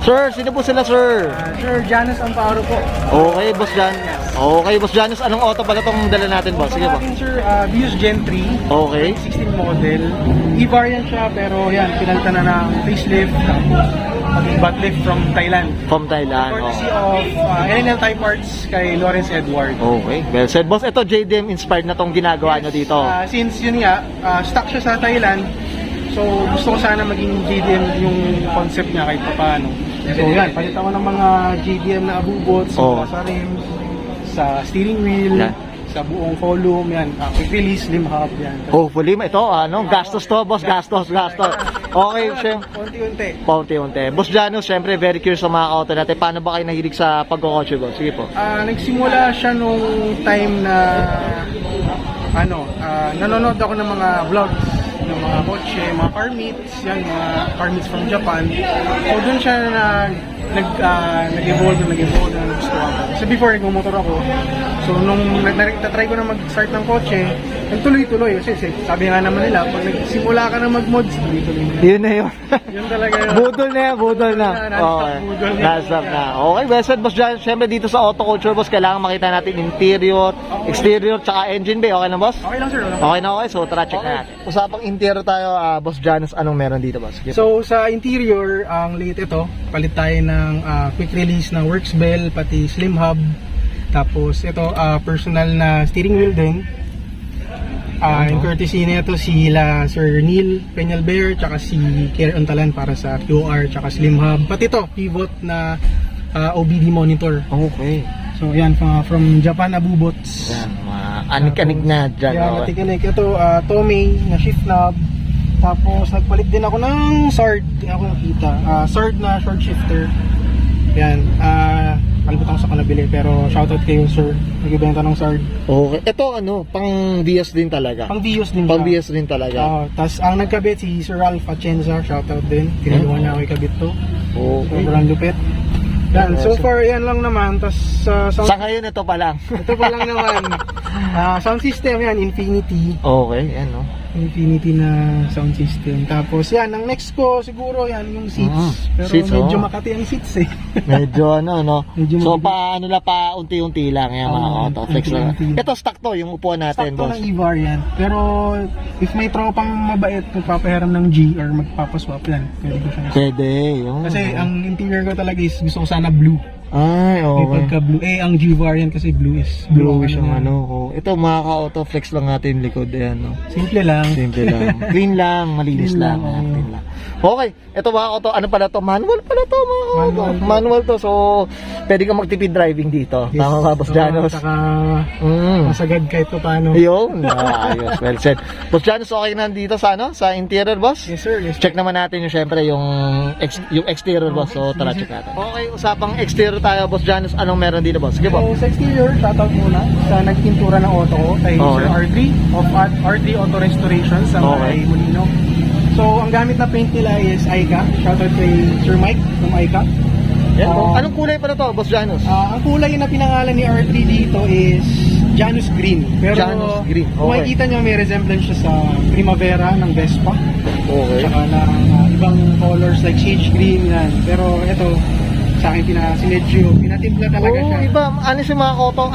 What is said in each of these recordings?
Sir, sino po sila, sir? Sir Janus Amparo po. Okay, Boss Jan. Okay, Boss Janus, anong auto pala itong dala natin, boss? Sige po. Sir, Vios Gen 3. Okay. 16 model. E-variant siya, pero yan, pinalitan na ng facelift. Butt lift from Thailand. From Thailand. Courtesy of NNL Thai parts kay Lawrence Edward. Okay, well said. Boss, ito JDM inspired na tong ginagawa nyo dito. Since yun nga, stuck siya sa Thailand, so gusto ko sana maging JDM yung concept niya kahit paano. So yan, palitan ko ng mga JDM na abubots, sa rims, sa steering wheel, sa buong volume, yan, quick release, slim hub, yan. Hopefully, ito, gastos to, boss, gastos. Okay, Unti-unti. Paunti-unti. Boss Janus, syempre, very curious sa mga auto natin. Paano ba kayo nahilig sa pagkakotse, boss? Sige po. Nagsimula siya nung time na, nanonood ako ng mga vlogs ng mga kotse, mga car meets, yan, mga car meets from Japan. So, dun siya nag-evolve na gusto ako. So, before, nagmumotor ako. So, nung nagtatry ko na mag-start ng kotse, nagtuloy-tuloy. Kasi sabi nga naman nila, pag nagsimula ka na mag-mods, tuloy-tuloy na. Yun na yun. Yun talaga yun. Budol na. Okay. Nasa na. Okay, well said, Boss Janus. Siyempre, dito sa auto culture, boss, kailangan makita natin interior, exterior, tsaka engine bay. Okay na, boss? Okay lang, sir. Okay na, okay. So, tara, check na natin. Usapang interior tayo, Boss Janus. Anong meron dito, boss? So, sa interior, ang late ito, palit tayo ng quick release na works bell, pati slim hub. Tapos, ito, personal na steering wheel din. Yung courtesy nito sila Sir Neil Peñalver, tsaka si Kier Ontalan para sa QR, tsaka slim hub. Pati ito, pivot na OBD monitor. Okay. So, yan, from Japan Abubots. Yan, anik-anik na dyan. Yan, anik-anik. Ito, Tomei na shift knob. Tapos, nagpalit din ako ng SARD. Hindi ako nakita. SARD na short shifter. Yan. Kalimutan ko sa kanabili. Pero, shoutout kayo, sir. Nagbibenta ng SARD. Okay. Ito, pang Vios din talaga. Pang Vios din Pang Vios din talaga. Tapos, ang nagkabit si Sir Ralph Atienza. Shoutout din. Tinulungan niya ako ikabit to. Okay. Sobrang lupit. Yan, so far, yan lang naman. Tapos, sa ngayon, ito pa lang. ito pa lang naman. Sound system, yan, Infinity. Okay, yan, no? Infinity na sound system. Tapos, yan, ang next ko, siguro, yan, yung seats. Pero seats, medyo makati ang seats, eh. Medyo, no? Medyo so, paunti-unti lang, yan, mga auto. Flex lang. Ito, stock to, yung upuan natin, stock boss. Stock to ng E-variant. Pero, if may tropang mabait, magpapahiram ng G or magpapaswap yan, pwede ko siya. Pwede, yun. Kasi, ang interior ko talaga is, gusto ko sana blue. Ay, okay. May pagka-blue. ang G-variant kasi blue is bluish yung Ito, mga ka-auto flex lang natin likod. Ayan, no? Simple lang. Clean lang, malinis lang. Clean lang. Okay, ito mga auto, ano pala to? Manual pala to, mga auto. Manual to, so pwede ka magtipid driving dito. Yes. Tama ba, Boss Janus? Saka masagad kahit pa paano. Yun, ayos, well said. Boss Janus, okay na dito sa interior, boss? Yes, sir. Yes, check naman natin yung syempre yung exterior, boss. So tara, check natin. Okay, usapang exterior tayo, Boss Janus. Anong meron dito, boss? Sige po. So, sa exterior, shoutout muna sa nagpintura ng auto ko kay Sir R3 of R3 Auto Restoration sa May Molino. So, ang gamit na paint nila is Aika. Shoutout kay Sir Mike from Aika. Anong kulay pala to, Boss Janus? Ang kulay na pinangalan ni R3 dito is Janus Green. Pero Janus Green. Okay. Kung makikita nyo, may resemblance siya sa Primavera ng Vespa. Okay. Tsaka ng ibang colors like sage green yan. Pero ito, sa akin sinedyo, pinatimpla talaga siya. Iba, ano si mga auto,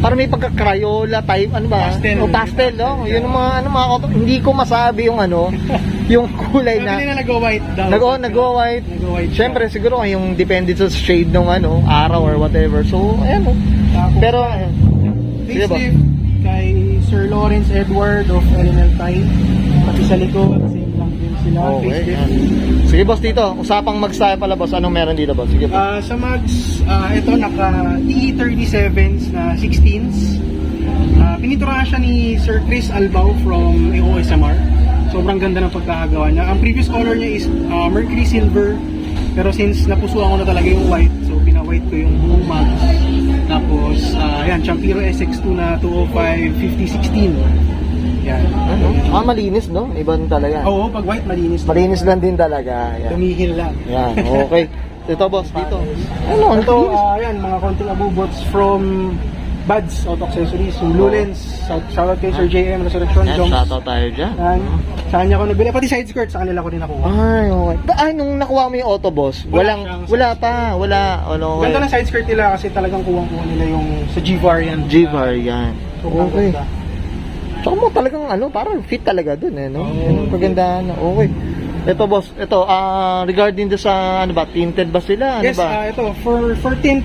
parang may pagka-crayola type, Pastel. Pastel, no? Yun yung mga auto, hindi ko masabi yung yung kulay na. Sabi nila nag-white daw. Nag-white. Nag-white. Siyempre, siguro yung depende sa shade ng araw or whatever. So, ayan, no? Pero, facelift kay Sir Lawrence Edward of NNL Thai. Pati sa likod, same lang din sila. Okay. Sige, boss, dito. Usapang mag-style pala, boss. Anong meron dito, boss? Sige, boss. Sa mags, ito naka TE37s na 16s. Piniturahan siya ni Sir Chris Albao from OSMR. Sobrang ganda ng pagkakagawa niya. Ang previous color niya is Mercury Silver. Pero since napusuan ko na talaga yung white, so pina-white ko yung buong mags. Tapos, yan, Champiro SX2 na 205 5016. Yan. Malinis, no? Iban talaga. Oo, pag white, malinis. Malinis lang din talaga. Yan. Tumihil lang. Yan, okay. Ito, boss, dito. Ito, yan, mga konting abubots from Buds Auto Accessories, yung Blue Lens, shoutout kay Sir JM Resurrection, Yan, Joms. shoutout tayo dyan. Yan. Sa kanya ko nabili, pati side skirt, sa kanila ko din nakuha. Ay, okay. Ay, nung nakuha mo yung auto, boss, wala pa. Ano, Ganda ng side skirt nila kasi talagang kuwang-kuha nila yung sa G-Variant. G-Variant. Sobrang Okay. ganda. Tsaka mo talagang parang fit talaga dun no? Oo. Yung kagandahan. Okay. Ito boss, regarding do sa tinted ba sila? Ano Yes, ba? ito, for tint,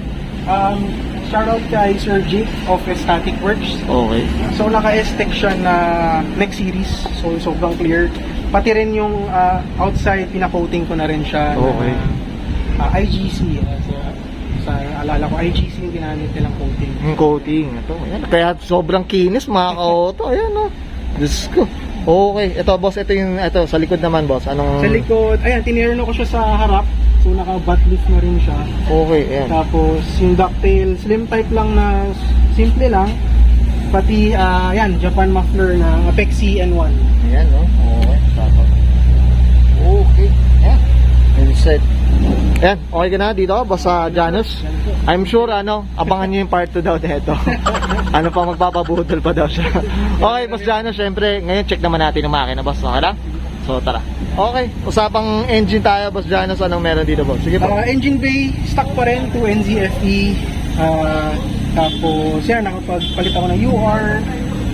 shoutout kay Sir Jake of Static Works. Okay. So, naka-S-Tech siya na next series. So, sobrang clear. Pati rin yung outside, pina-coating ko na rin siya. Okay. Na, IGC. Sa alala ko, IGC yung ginamit nilang coating. Yung coating. Ito, ayan. Kaya sobrang kinis mga ka-auto. Ayan Diyos ko. Okay. Ito boss, ito sa likod naman boss. Anong... Sa likod, ayan, tinirno ko siya sa harap. So, naka-butt lift na rin siya. Okay, ayan. Tapos, yung ducktail, slim type lang na simple lang. Pati, yan, Japan muffler na Apexi N1. Ayan, no? Okay. Okay. Ayan. And set. Ayan, okay ka na dito, boss Janus? I'm sure, abangan nyo yung part 2 daw nito. Ano pa, magpapabutol pa daw siya. Okay, boss Janus, syempre, ngayon check naman natin yung makina, boss. Okay lang? So, tara. Okay, usapang engine tayo, boss Janus. Anong meron dito, boss? Sige po. Engine bay, stock pa rin, 2 NZFE. Tapos, yan, nakapagpalit ako ng UR,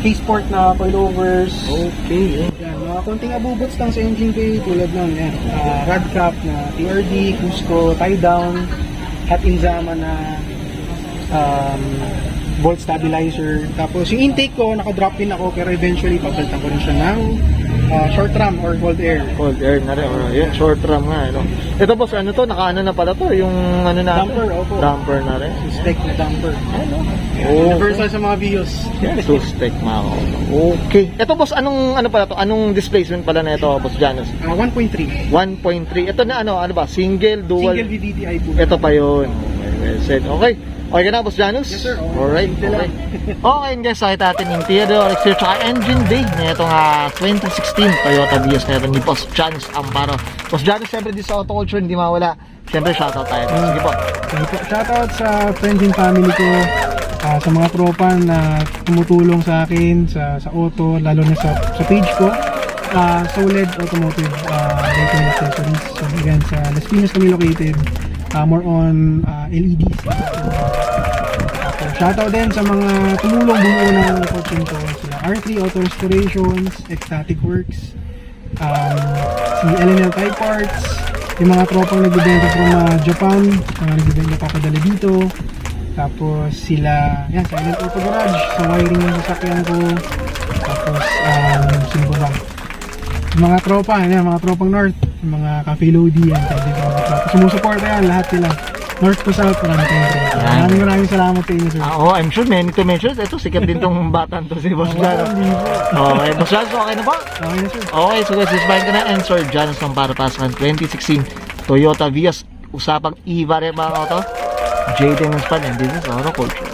K-Sport na coilovers. Okay, Yan, mga konting abubots lang sa engine bay, tulad ng rad cap na TRD, Cusco, tie down, hot Inzama na bolt stabilizer. Tapos yung intake ko, naka-drop in ako, pero eventually papalitan ko rin siya ng short ram or cold air. Cold air na rin. Yun, short ram nga. Ito boss, naka-ano na pala to? Yung ano na? Damper, opo. Damper na rin. Spec na damper. Oh, Universal sa mga Vios. yeah, two spec mga ka-auto. Okay. Ito boss, ano pala to? Anong displacement pala na ito, boss Janus? 1.3. 1.3. Ito na ano ba? Single, dual? Single VVTi po. Ito pa yun. Well said. Okay. Okay ka na, boss Janus? Yes, sir. Alright. Okay. Okay, guys. Sakit natin yung interior, exterior, tsaka engine bay na itong 2016 Toyota Vios na ito ni Boss Janus Amparo. Boss Janus, siyempre di sa auto culture, hindi mawala. Siyempre, shoutout tayo. Sige po. Shoutout sa friends and family ko, sa mga tropa na tumutulong sa akin sa auto, lalo na sa page ko. Solid Automotive Vehicle Accessories. So again, sa Las Piñas kami located, more on LEDs. Shoutout din sa mga tumulong bumuo ng coaching ko, sila R3 Auto Restorations, Ecstatic Works, si LNL Type Parts, yung mga tropang nagbibenta from Japan, nagbibenta papadala dito. Tapos sila, yan, Silent Auto Garage, sa wiring ng sasakyan ko. Tapos, sino ba? Yung mga tropa, yan, mga tropang North, yung mga Cafe Lodi, yan, pwede mga tropa. Sumusuporta yan, lahat sila. North to South, marami tayong tropa. Maraming salamat sa inyo, sir. I'm sure many to mention. Ito, sikat din tong batan to si Boss Janus. Okay, Boss Janus, okay na ba? Okay na, sir. Okay, so guys, isbahin ko na and Sir Janus ng para pasakan 2016 Toyota Vios. Usapang e-variant mga auto. Jaden Span and this is Auto Culture.